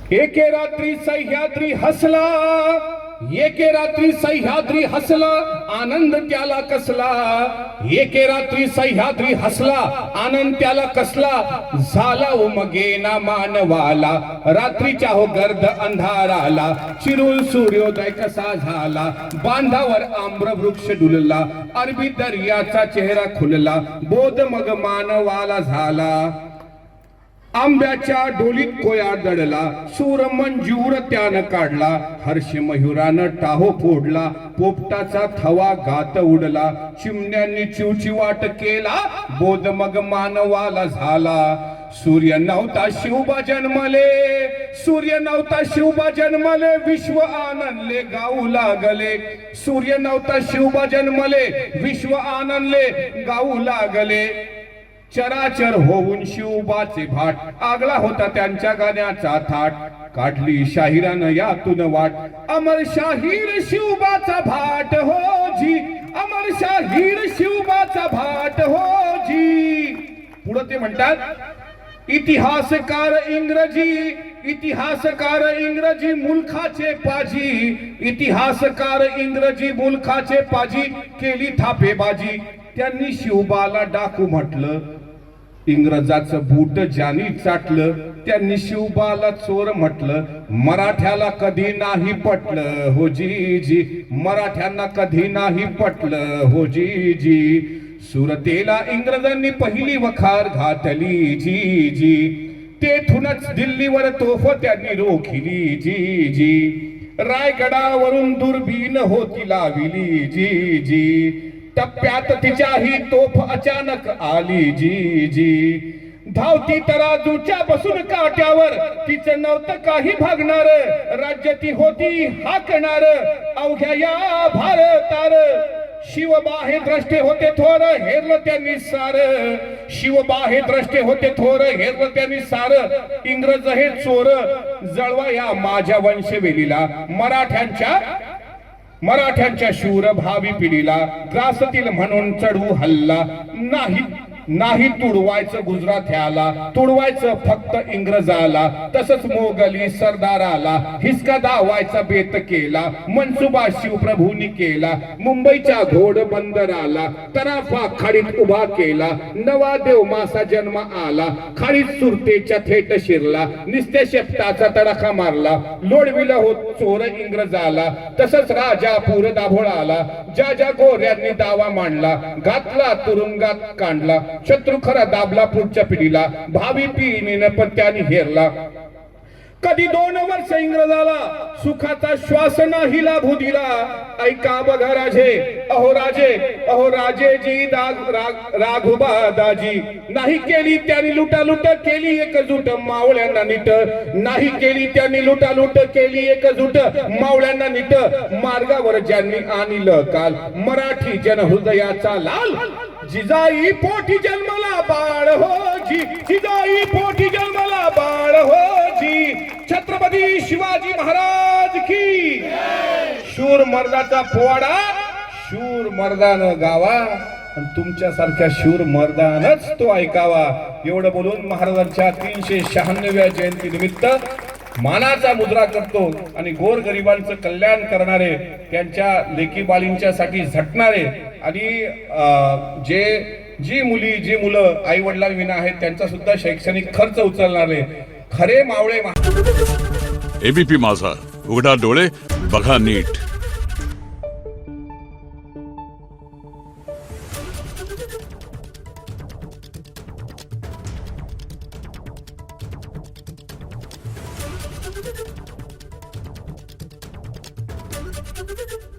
एके रात्री सह्याद्री हसला, एके रात्री सह्याद्री हसला, आनंद त्याला कसला. एके रात्री सह्याद्री हसला, आनंद त्याला कसला. झाला उमगेना मानवाला, रात्रीच्या हो गर्द अंधाराला. चिरून सूर्योदय कसा झाला, बांधावर आम्रवृक्ष डुलला. अरबी दर्याचा चेहरा खुलला, बोध मग मानवाला झाला. आंब्याच्या डोलीत कोया दडला, सूर मंजूर त्यानं काढला. हर्ष मयुरानं टाहो फोडला, पोपटाचा थवा गात उडला. चिमण्यांनी चिवचिवाट केला, बोध मग मानवाला झाला. सूर्य नव्हता शिवबा जन्मले, सूर्य नव्हता शिवबा जन्मले, विश्व आनंदले गाऊ लागले. सूर्य नव्हता शिवबा जन्मले, विश्व आनंदले गाऊ लागले. चराचर होऊन शिवबाचे भाट, आगला होता त्यांच्या गाण्याचा थाट. काढली शाहिरानं यातून वाट, अमर शाहीर शिवबाचा भाट हो जी. अमर शाहीर शिवबाचा भाट हो जी. पुढे ते म्हणतात, इतिहासकार इंग्रजी, इतिहासकार इंग्रजी मुलखाचे पाजी. इतिहासकार इंग्रजी मुलखाचे पाजी, केली थापेबाजी. त्यांनी शिवबाला डाकू म्हटलं, इंग्रजाचं बूट ज्यांनी चाटलं. त्यांनी शिवबाला चोर म्हटलं, मराठ्याला कधी नाही पटलं हो जी जी. मराठ्यांना कधी नाही पटलं हो जी जी. सुरतेला इंग्रजांनी पहिली वखार घातली जी जी. तेथूनच दिल्लीवर तोफ त्यांनी रोखिली जी जी. रायगडावरून दुर्बीन होती लाविली जी जी. टप्प्यात तिच्याही तोफ अचानक आली जी जी. धावती तराजूच्या बसून काट्यावर, तिचं नव्हतं काही भागणार. राज्य ती होती हाकणार, अवघ्या या भारतार. शिवबा हे द्रष्टे होते थोर, हेरलं त्यांनी सार. शिवबा हे द्रष्टे होते थोर, हेरलं त्यांनी सार. इंग्रज हे चोर, जळवा या माझ्या वंशवेलीला. मराठ्यांच्या शूर भावी पिढीला. ग्रासतील म्हणून चढू हल्ला, नाही तुडवायचं गुजराथ्याला. तुडवायचं फक्त इंग्रजाला. तसंच मोगली सरदाराला, हिसका दावायचा बेत केला. मनसुबा शिवप्रभूंनी केला. मुंबईच्या घोड बंदराला तराफा खाडीत उभा केला. नवा देव मासा जन्म आला, खाडीत सुरतेच्या थेट शिरला. निस्त्या शेपटाचा तडाखा मारला, लोडविला होत चोर इंग्रजाला. तसंच राजापूर दाभोळाला, ज्या ज्या गोऱ्यांनी दावा मांडला. घातला तुरुंगात कांडला, शत्रू खरा दाबला पुढच्या पिढीला. भावी पिढीने पण त्यांनी हेरला. कधी 2 वर्ष इंग्रजाला सुखाचा श्वास नाही लाभू दिला. ऐका बघा राजे, अहो राजे, अहो राजेजी राघोबा दाजी. नाही केली त्यांनी लुटालूट, केली एकजूट मावळ्यांना नीट. नाही केली त्यांनी लुटालूट, केली एकजूट मावळ्यांना नीट. मार्गावर ज्यांनी आणलं काल, मराठी जन हृदयाचा लाल. जिजाई पोटी जन्मला बाळ हो जी, जिजाई पोटी जन्मला बाळ हो जी. छत्रपती शिवाजी महाराज की. शूर मर्दाचा पोवाडा शूर मर्दानं गावा, आणि तुमच्यासारख्या शूर मर्दानच तो ऐकावा. एवढं बोलून महाराजांच्या 396व्या जयंती निमित्त मानाचा मुद्रा करतो. आणि गोरगरिबांचं कल्याण करणारे, त्यांच्या लेकी बाळींच्या साठी झटणारे, आणि जी मुलं आई वडिलांविना आहेत त्यांचा सुद्धा शैक्षणिक खर्च उचलणारे खरे मावळे. एबीपी माझा, उघडा डोळे बघा नीट. Thank you.